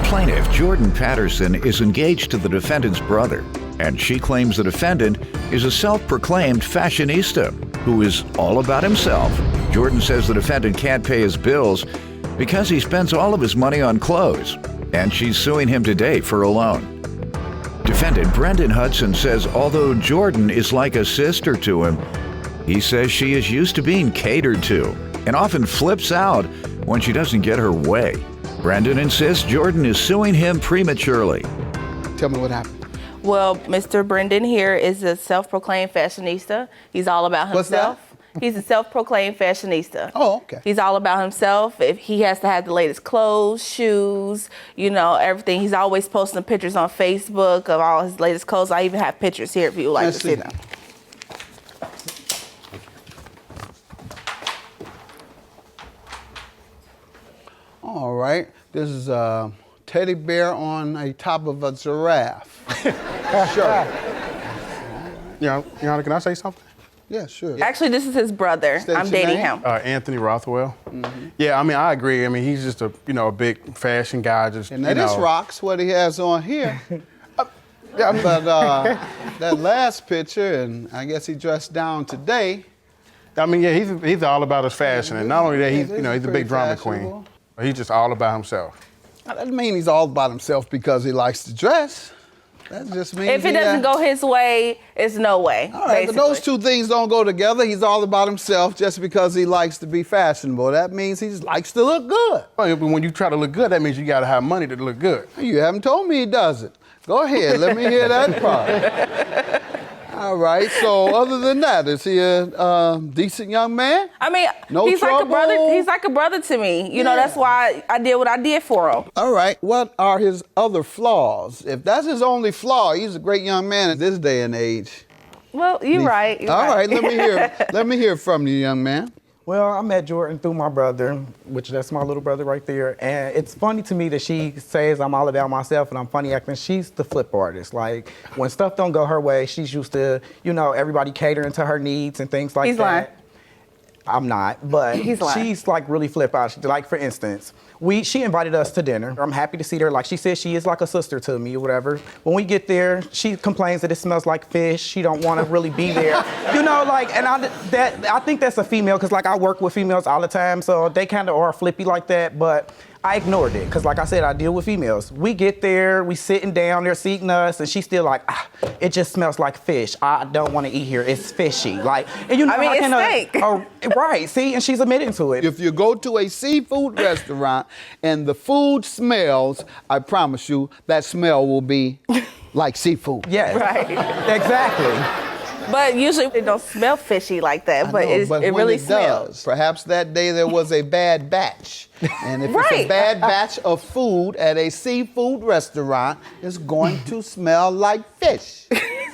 Plaintiff Jordan Patterson is engaged to the defendant's brother, and she claims the defendant is a self-proclaimed fashionista who is all about himself. Jordan says the defendant can't pay his bills because he spends all of his money on clothes, and she's suing him today for a loan. Defendant Brendan Hudson says although Jordan is like a sister to him, he says she is used to being catered to and often flips out when she doesn't get her way. Brendan insists Jordan is suing him prematurely. Tell me what happened. Well, Mr. Brendan here is a self-proclaimed fashionista. He's all about himself. What's that? He's a self-proclaimed fashionista. Oh, okay. He's all about himself. If he has to have the latest clothes, shoes, you know, everything. He's always posting pictures on Facebook of all his latest clothes. I even have pictures here if you would like to see them. All right. This is a teddy bear on a top of a giraffe. Sure. Your Honor, can I say something? Yeah, sure. Actually, this is his brother. State I'm your dating name? him. Anthony Rothwell. Yeah, I mean, I agree. I mean, he's just a big fashion guy. Just And now this rocks what he has on here. Yeah, I mean, But that last picture, and I guess he dressed down today. I mean, yeah, he's all about his fashion, and not only that, he's a pretty big drama queen. fashionable. But he's just all about himself. That doesn't mean he's all about himself because he likes to dress. That just means If it doesn't go his way, it's no way. All right, but those two things don't go together. He's all about himself just because he likes to be fashionable. That means he just likes to look good. But when you try to look good, that means you got to have money to look good. You haven't told me he doesn't. Go ahead, let me hear that part. All right, so other than that, is he a decent young man? I mean, No he's trouble? like a brother. He's like a brother to me. You know, that's why I did what I did for him. All right, what are his other flaws? If that's his only flaw, he's a great young man at this day and age. Well, you're right. All right, let me hear. Let me hear from you, young man. Well, I met Jordan through my brother, which that's my little brother right there. And it's funny to me that she says I'm all about myself and I'm funny acting. She's the flip artist. Like, when stuff don't go her way, she's used to, everybody catering to her needs and things like He's that. lying. I'm not, but He's lying. she's like really flip out. Like, for instance, she invited us to dinner. I'm happy to see her. Like she said, she is like a sister to me or whatever. When we get there, she complains that it smells like fish. She don't want to really be there. And I think that's a female, because like I work with females all the time, so they kind of are flippy like that, but I ignored it, because like I said, I deal with females. We get there, we sitting down, they're seating us, and she's still like, it just smells like fish. I don't want to eat here, it's fishy. Like, and it's steak. Right, see, and she's admitting to it. If you go to a seafood restaurant and the food smells, I promise you that smell will be like seafood. Yes, Right. exactly. But usually it don't smell fishy like that, but it when really it smells. does, perhaps that day there was a bad batch. And if it's a bad batch of food at a seafood restaurant, it's going to smell like fish.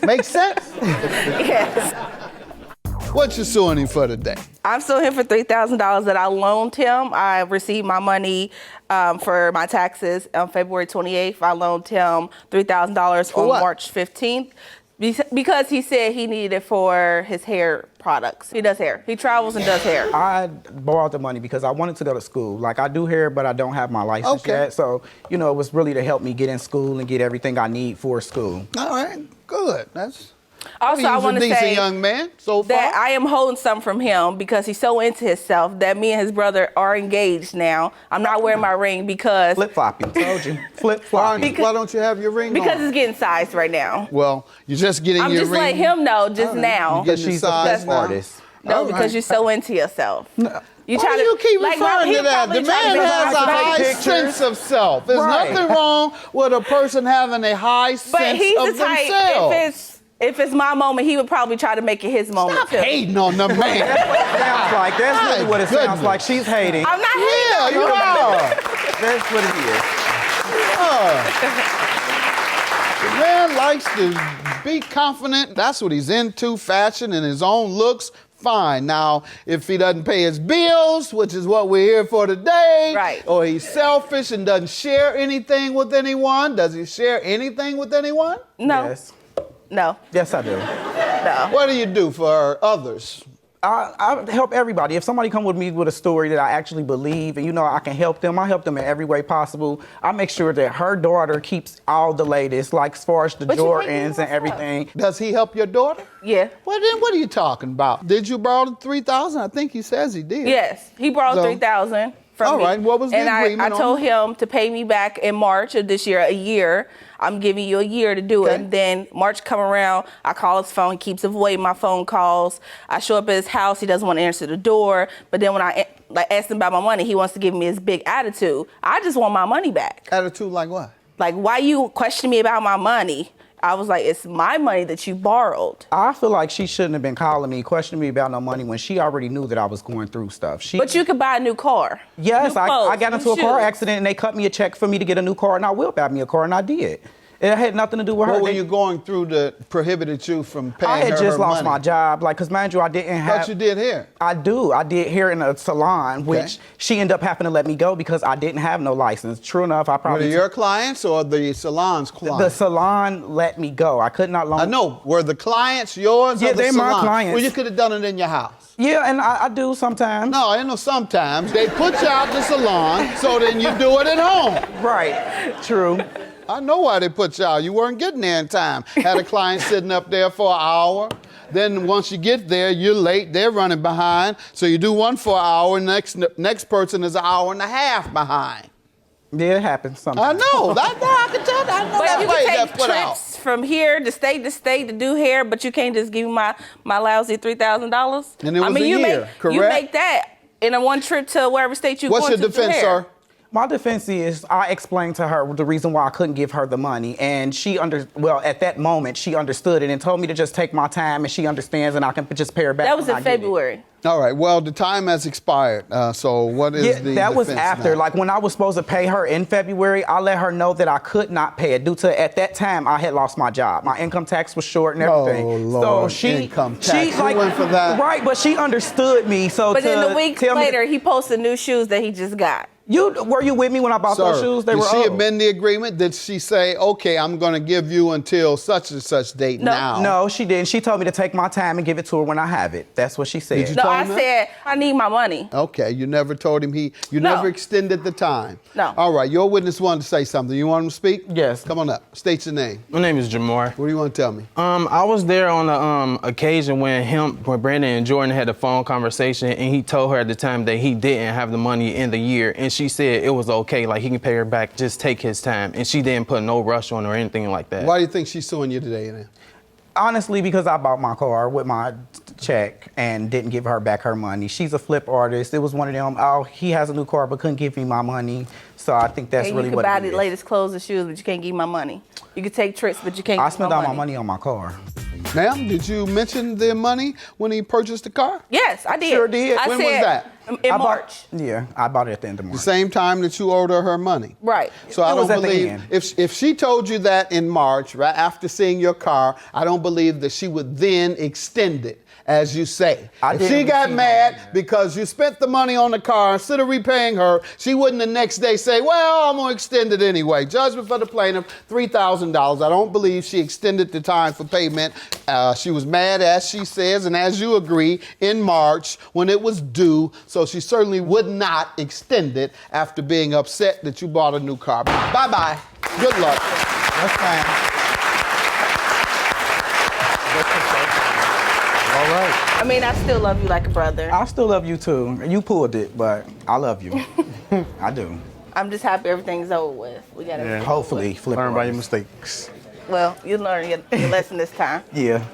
Make sense? Yes. What you suing him for today? I'm suing him for $3,000 that I loaned him. I received my money for my taxes on February 28th. I loaned him $3,000 on what? March 15th. Because he said he needed it for his hair products. He does hair. He travels and does hair. I borrowed the money because I wanted to go to school. Like, I do hair, but I don't have my license yet. So, it was really to help me get in school and get everything I need for school. All right, good. Also, I want to he's a decent say young man so far. that I am holding something from him because he's so into himself that me and his brother are engaged now. I'm not wearing my ring because... Flip-flopping, told you. Flip-flopping. Why don't you have your ring Because on? it's getting sized right now. Well, you're just getting I'm your just ring. letting him know just now. You getting She's the a size flip now? artist. No, All because right. you're so into yourself. You Why do you keep referring to that? The man has a high sense of self. There's nothing wrong with a person having a high sense But he's of the type, themselves. if it's my moment, he would probably try to make it his moment Stop too. hating on the man. Sounds like, that's really what it sounds goodness. like. She's hating. I'm not Yeah, hating. you are. That's what it is. The man likes to be confident. That's what he's into, fashion and his own looks. Fine. Now, if he doesn't pay his bills, which is what we're here for today, Right. or he's selfish and doesn't share anything with anyone, does he share anything with anyone? No. Yes. No. Yes, I do. No. What do you do for others I help everybody. If somebody come with me with a story that I actually believe and I can help them, I help them in every way possible. I make sure that her daughter keeps all the latest, like as far as the Jordans and everything. Does he help your daughter? Yeah. Well, then what are you talking about? Did you borrow the $3,000? I think he says he did. Yes, he borrowed $3,000 from me. All right, what was the agreement I on told that? him to pay me back in March of this year, a year. I'm giving you a year to do it. And then March come around, I call his phone, he keeps avoiding my phone calls. I show up at his house, he doesn't want to answer the door. But then when I ask him about my money, he wants to give me his big attitude. I just want my money back. Attitude like what? Like, why you question me about my money? I was like, it's my money that you borrowed. I feel like she shouldn't have been calling me, questioning me about no money when she already knew that I was going through stuff. But you could buy a new car. Yes, new clothes, I got into a car accident and they cut me a check for me to get a new car, and I will buy me a car, and I did. It had nothing to do with her. What were you going through that prohibited you from paying her I had just lost money? my job, because mind you, I didn't have. But you did here. I did here in a salon, which she ended up having to let me go because I didn't have no license. True enough, I probably. Were they your clients or the salon's clients? The salon let me go. I could not loan. I know. Were the clients yours? Yeah, or the they're my salon? clients. Well, you could have done it in your house. Yeah, and I do sometimes. No, I know sometimes. They put you out the salon, so then you do it at home. Right. True. I know why they put you out. You weren't getting there in time. Had a client sitting up there for an hour. Then once you get there, you're late. They're running behind. So you do one for an hour. Next person is an hour and a half behind. Yeah, it happens sometimes. I know. I can tell. I know But that's you why you can got take put out. trips from here to state to do hair, but you can't just give me my lousy $3,000. And it was a you year, correct? You make that in a one trip to wherever state you're What's going your to do defense, hair. sir? My defense is I explained to her the reason why I couldn't give her the money, and at that moment she understood it and told me to just take my time, and she understands, and I can just pay her back. That was when in I get it. February. All right. Well, the time has expired. So what is the that was defense after. now? Like when I was supposed to pay her in February, I let her know that I could not pay it due to at that time I had lost my job. My income tax was short and everything. Oh, Lord. So she Income tax. You like went for that. Right, but she understood me. So But then the week tell me- later, he posted new shoes that he just got. Were you with me when I bought those shoes? They did were she old. amend the agreement? Did she say, okay, I'm going to give you until such and such date now? No, she didn't. She told me to take my time and give it to her when I have it. That's what she said. Did you No, told I him that? said, I need my money. Okay, you never told him you No. never extended the time. No. All right, your witness wanted to say something. You want him to speak? Yes. Come on up. State your name. My name is Jamar. What do you want to tell me? I was there on the occasion when Brandon and Jordan had a phone conversation, and he told her at the time that he didn't have the money in the year, and she said it was okay, like he can pay her back, just take his time, and she didn't put no rush on or anything like that. Why do you think she's suing you today, then? Honestly, because I bought my car with my check and didn't give her back her money. She's a flip artist. It was one of them, he has a new car but couldn't give me my money. So I think that's And really you what can buy it the is. latest clothes and shoes, but you can't give me my money. You can take trips, but you can't I give me spent my all money. my money on my car. Ma'am, did you mention the money when he purchased the car? Yes, I did. Sure did. I When was said, that? In I March. I bought it at the end of The March. same time that you owed her money. Right. So I It was don't at the believe end. if she told you that in March, right after seeing your car, I don't believe that she would then extend it, as you say. I If she didn't got receive mad money. because you spent the money on the car instead of repaying her, she wouldn't the next day say, well, I'm gonna extend it anyway. Judgment for the plaintiff, $3,000. I don't believe she extended the time for payment. She was mad, as she says, and as you agree, in March when it was due. So she certainly would not extend it after being upset that you bought a new car. Bye-bye. Good luck. That's fine. All right. I mean, I still love you like a brother. I still love you too. You pulled it, but I love you. I do. I'm just happy everything's over with. We got to Hopefully, flip Learn by your artist. mistakes. Well, you learn your lesson this time. Yeah.